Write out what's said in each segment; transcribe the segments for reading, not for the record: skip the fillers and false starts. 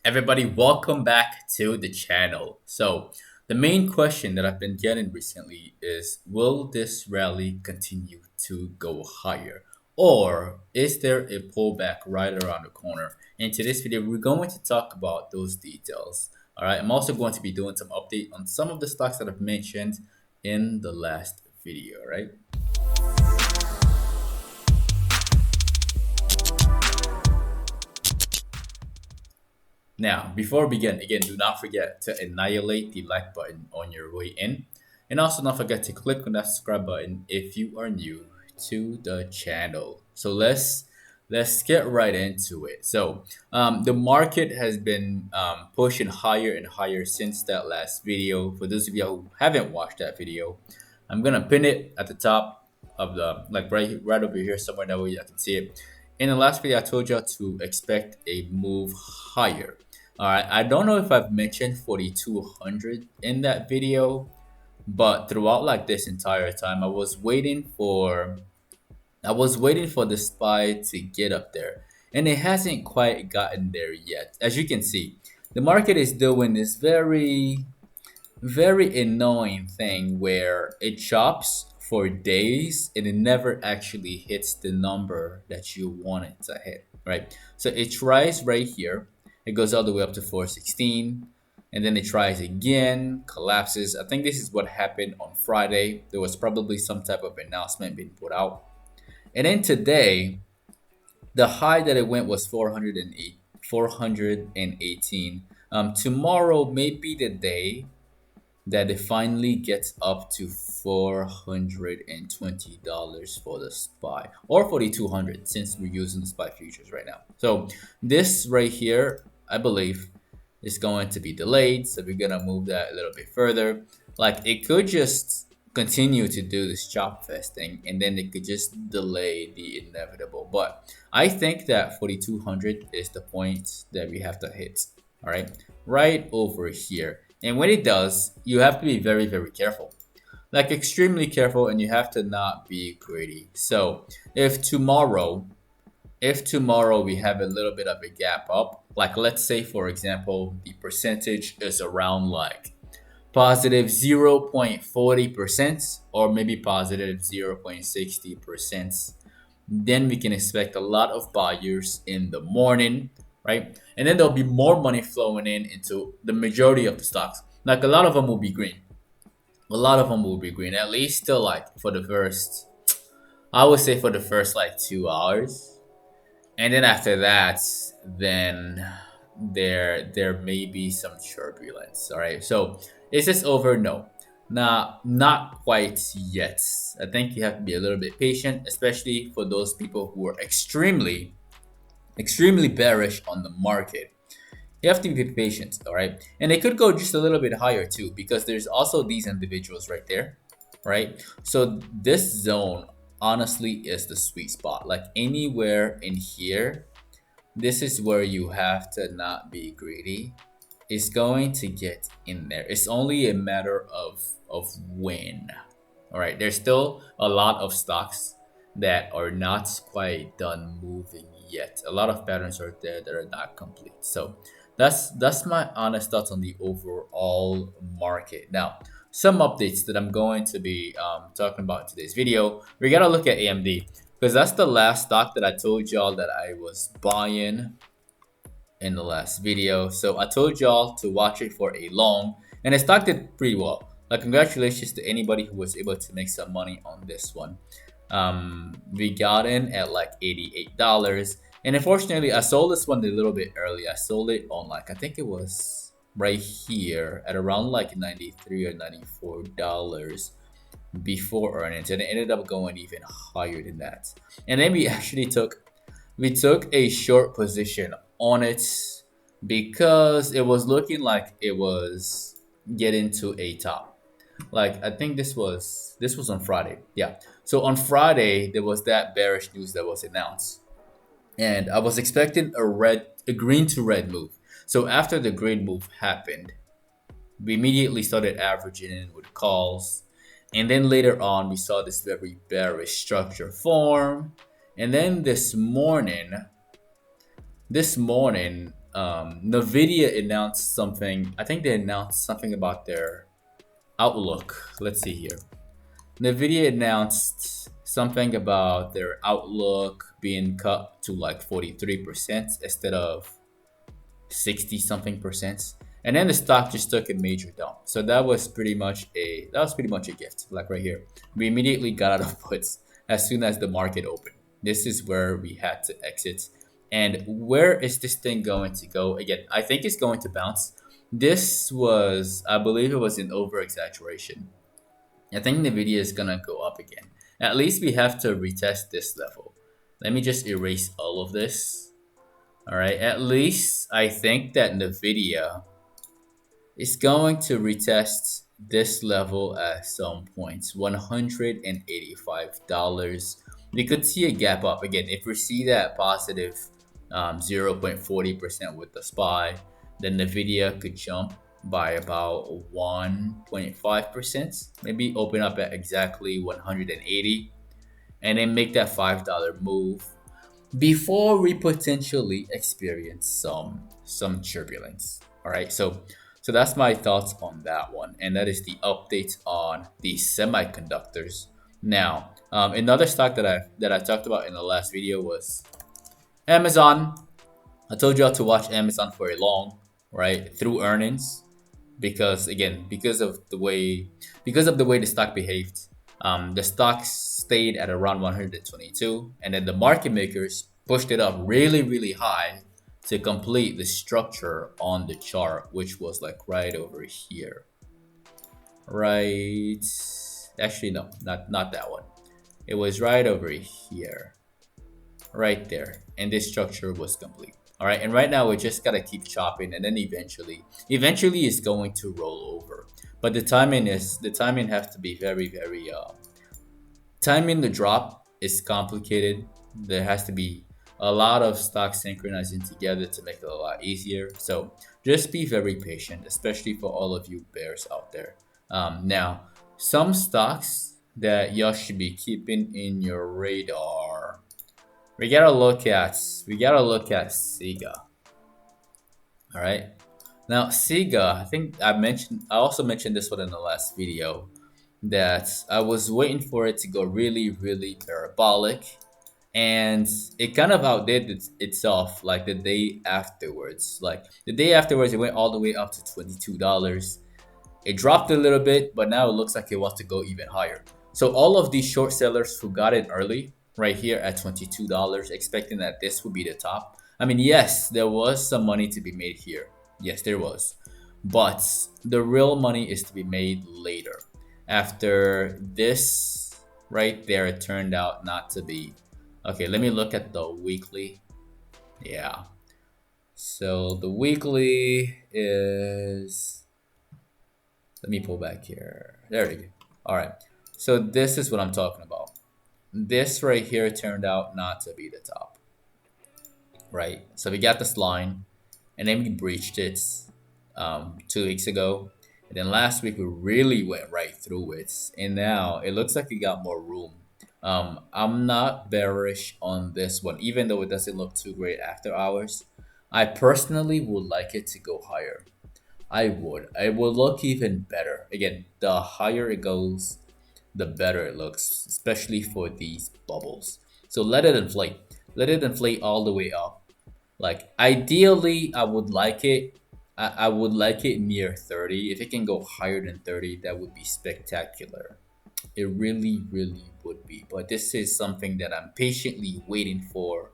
Everybody, welcome back to the channel. So, the main question that I've been getting recently is, will this rally continue to go higher? Or is there a pullback right around the corner? In today's video, we're going to talk about those details. All right, I'm also going to be doing some update on some of the stocks that I've mentioned in the last video, right? Now, before we begin, again, do not forget to annihilate the like button on your way in. And also don't forget to click on that subscribe button if you are new to the channel. So let's get right into it. The market has been pushing higher and higher since that last video. For those of you who haven't watched that video, I'm gonna pin it at the top of the like right over here somewhere, that way you can see it. In the last video, I told y'all to expect a move higher. All right, I don't know if I've mentioned 4200 in that video, but throughout like this entire time, I was waiting for the SPY to get up there, and it hasn't quite gotten there yet. As you can see, the market is doing this very annoying thing where it chops for days and it never actually hits the number that you want it to hit, right? So it tries right here, it goes all the way up to 416, and then it tries again, collapses. I think this is what happened on Friday. There was probably some type of announcement being put out. And then today, the high that it went was 418. Tomorrow may be the day that it finally gets up to $420 for the SPY, or 4200 since we're using the SPY futures right now. So this right here, I believe, is going to be delayed. So we're gonna move that a little bit further. Like, it could just continue to do this chop fest thing, and then it could just delay the inevitable. But I think that 4200 is the point that we have to hit. All right over here. And when it does, you have to be very careful. Like, extremely careful, and you have to not be greedy. So if tomorrow we have a little bit of a gap up, like let's say for example the percentage is around like positive 0.40%, or maybe positive 0.60%, then we can expect a lot of buyers in the morning, right? And then there'll be more money flowing in into the majority of the stocks. Like, a lot of them will be green. A lot of them will be green, at least till like for the first, I would say for the first like 2 hours. And then after that, then there may be some turbulence. All right. So is this over? No. Not quite yet. I think you have to be a little bit patient, especially for those people who are extremely bearish on the market. You have to be patient, all right? And it could go just a little bit higher too, because there's also these individuals right there, right? So this zone honestly is the sweet spot. Like, anywhere in here, this is where you have to not be greedy. It's going to get in there. It's only a matter of when. All right, there's still a lot of stocks that are not quite done moving yet. A lot of patterns are there that are not complete. So that's my honest thoughts on the overall market. Now, some updates that I'm going to be talking about in today's video. We're gonna look at AMD, because that's the last stock that I told y'all that I was buying in the last video. So I told y'all to watch it for a long, and it stock did pretty well. Like, congratulations to anybody who was able to make some money on this one. We got in at like $88, and unfortunately I sold this one a little bit early. I sold it on, like, I think it was right here at around like 93 or $94 before earnings, and it ended up going even higher than that. And then we took a short position on it because it was looking like it was getting to a top. Like, I think this was on Friday. Yeah. So on Friday there was that bearish news that was announced, and I was expecting a green to red move. So after the green move happened, we immediately started averaging in with calls, and then later on we saw this very bearish structure form. And then this morning, Nvidia announced something. I think they announced something about their outlook. Let's see here. Nvidia announced something about their outlook being cut to like 43% instead of 60 something percent, and then the stock just took a major dump. So that was pretty much a gift. Like right here, we immediately got out of puts as soon as the market opened. This is where we had to exit. And where is this thing going to go? Again, I think it's going to bounce. This was, I believe it was an over exaggeration. I think Nvidia is gonna go up again. At least we have to retest this level. Let me just erase all of this. All right, at least I think that Nvidia is going to retest this level at some points, $185. We could see a gap up again. If we see that positive 0.40% with the SPY, then Nvidia could jump by about 1.5%, maybe open up at exactly 180, and then make that $5 move before we potentially experience some turbulence. All right, so that's my thoughts on that one, and that is the update on the semiconductors. Now, another stock that I talked about in the last video was Amazon. I told you all to watch Amazon for a long, right, through earnings, because again, because of the way the stock behaved. The stock stayed at around 122, and then the market makers pushed it up really, really high to complete the structure on the chart, which was like right over here. Right, actually no, not that one. It was right over here, right there, and this structure was complete. All right, and right now we just gotta keep chopping, and then eventually it's going to roll over. But the timing has to be very, very timing the drop is complicated. There has to be a lot of stocks synchronizing together to make it a lot easier. So just be very patient, especially for all of you bears out there. Now, some stocks that y'all should be keeping in your radar. We gotta look at Sega. All right. Now Sega, I also mentioned this one in the last video, that I was waiting for it to go really, really parabolic, and it kind of outdid itself like the day afterwards. Like the day afterwards, it went all the way up to $22. It dropped a little bit, but now it looks like it wants to go even higher. So all of these short sellers who got in early, right here at $22, expecting that this would be the top. I mean, yes, there was some money to be made here. Yes, there was. But the real money is to be made later. After this right there, it turned out not to be. Okay, let me look at the weekly. Yeah. So the weekly is, let me pull back here. There we go. All right. So this is what I'm talking about. This right here turned out not to be the top. Right. So we got this line, and then we breached it 2 weeks ago. And then last week we really went right through it, and now it looks like we got more room. I'm not bearish on this one, even though it doesn't look too great after hours. I personally would like it to go higher. I would. It would look even better. Again, the higher it goes, the better it looks, especially for these bubbles. So let it inflate. Let it inflate all the way up. Like ideally, I would like it. I would like it near 30. If it can go higher than 30, that would be spectacular. It really, really would be. But this is something that I'm patiently waiting for.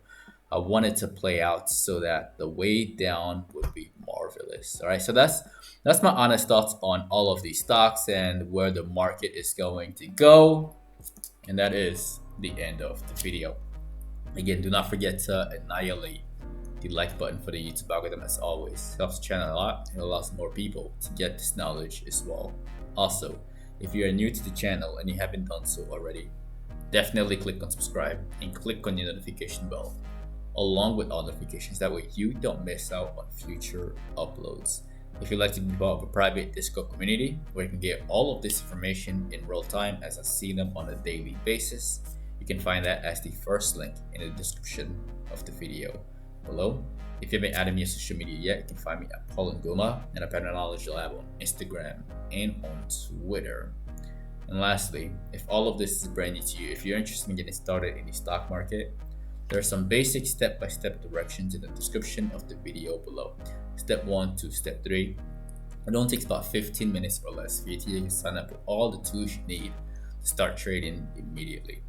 I want it to play out so that the way down would be marvelous. All right, so that's my honest thoughts on all of these stocks and where the market is going to go. And that is the end of the video. Again, do not forget to annihilate the like button for the YouTube algorithm, as always. It helps the channel a lot and allows more people to get this knowledge as well. Also, if you are new to the channel and you haven't done so already, definitely click on subscribe and click on the notification bell along with all notifications. That way you don't miss out on future uploads. If you'd like to be part of a private Discord community where you can get all of this information in real time as I see them on a daily basis, you can find that as the first link in the description of the video below. If you haven't added me on social media yet, you can find me at NGumah and at PATTERNOLOGY LAB on Instagram and on Twitter. And lastly, if all of this is brand new to you, if you're interested in getting started in the stock market, there are some basic step-by-step directions in the description of the video below. Step 1 to step 3. It only takes about 15 minutes or less for you to sign up with all the tools you need to start trading immediately.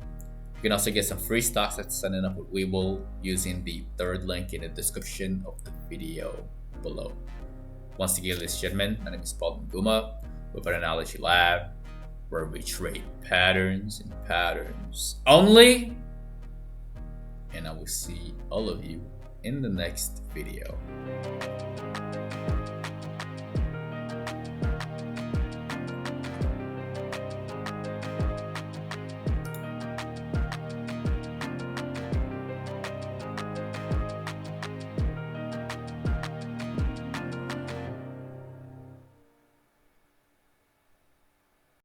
You can also get some free stocks after signing up with Webull using the third link in the description of the video below. Once again, ladies and gentlemen, my name is NGumah with PATTERNOLOGY LAB, where we trade patterns and patterns only. And I will see all of you in the next video.